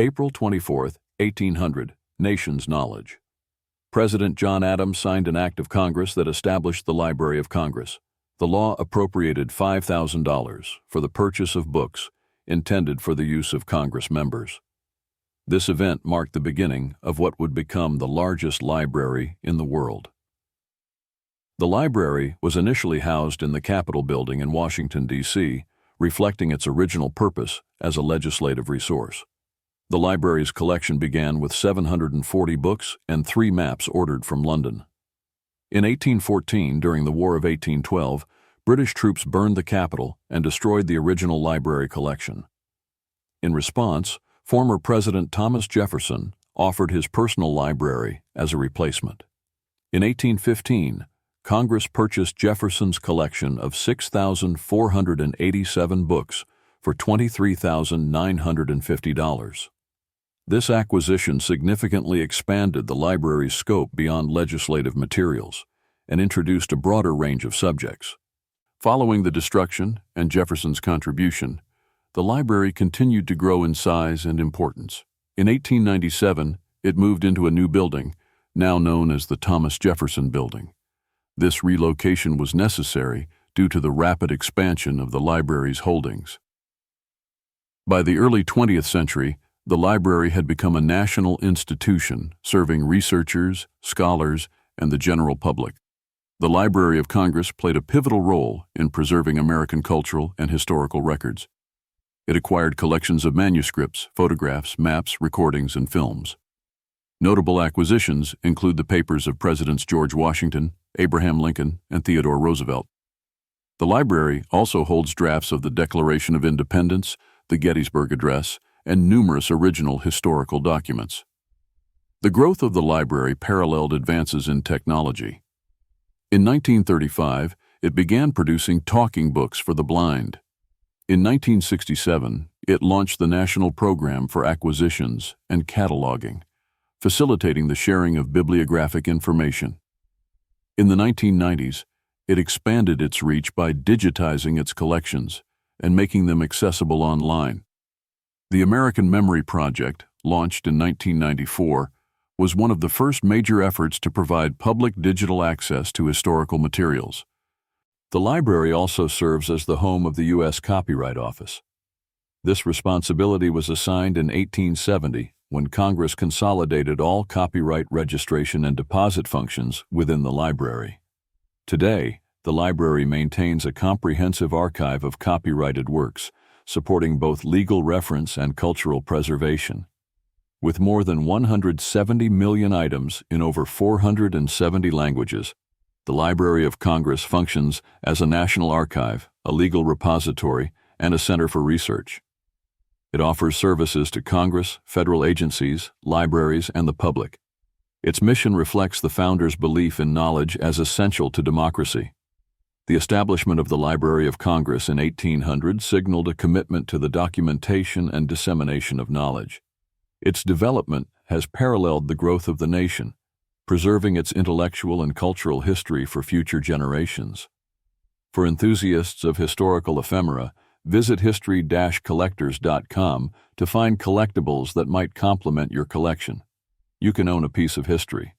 April 24, 1800, Nation's Knowledge. President John Adams signed an act of Congress that established the Library of Congress. The law appropriated $5,000 for the purchase of books intended for the use of Congress members. This event marked the beginning of what would become the largest library in the world. The library was initially housed in the Capitol building in Washington, D.C., reflecting its original purpose as a legislative resource. The library's collection began with 740 books and 3 maps ordered from London. In 1814, during the War of 1812, British troops burned the Capitol and destroyed the original library collection. In response, former President Thomas Jefferson offered his personal library as a replacement. In 1815, Congress purchased Jefferson's collection of 6,487 books for $23,950. This acquisition significantly expanded the library's scope beyond legislative materials and introduced a broader range of subjects. Following the destruction and Jefferson's contribution, the library continued to grow in size and importance. In 1897, it moved into a new building, now known as the Thomas Jefferson Building. This relocation was necessary due to the rapid expansion of the library's holdings. By the early 20th century, the library had become a national institution serving researchers, scholars, and the general public. The Library of Congress played a pivotal role in preserving American cultural and historical records. It acquired collections of manuscripts, photographs, maps, recordings, and films. Notable acquisitions include the papers of Presidents George Washington, Abraham Lincoln, and Theodore Roosevelt. The library also holds drafts of the Declaration of Independence, the Gettysburg Address, and numerous original historical documents. The growth of the library paralleled advances in technology. In 1935, it began producing talking books for the blind. In 1967, it launched the National Program for Acquisitions and Cataloging, facilitating the sharing of bibliographic information. In the 1990s, it expanded its reach by digitizing its collections and making them accessible online. The American Memory Project, launched in 1994, was one of the first major efforts to provide public digital access to historical materials. The library also serves as the home of the U.S. Copyright Office. This responsibility was assigned in 1870 when Congress consolidated all copyright registration and deposit functions within the library. Today, the library maintains a comprehensive archive of copyrighted works, supporting both legal reference and cultural preservation. With more than 170 million items in over 470 languages, the Library of Congress functions as a national archive, a legal repository, and a center for research. It offers services to Congress, federal agencies, libraries, and the public. Its mission reflects the founders' belief in knowledge as essential to democracy. The establishment of the Library of Congress in 1800 signaled a commitment to the documentation and dissemination of knowledge. Its development has paralleled the growth of the nation, preserving its intellectual and cultural history for future generations. For enthusiasts of historical ephemera, visit history-collectors.com to find collectibles that might complement your collection. You can own a piece of history.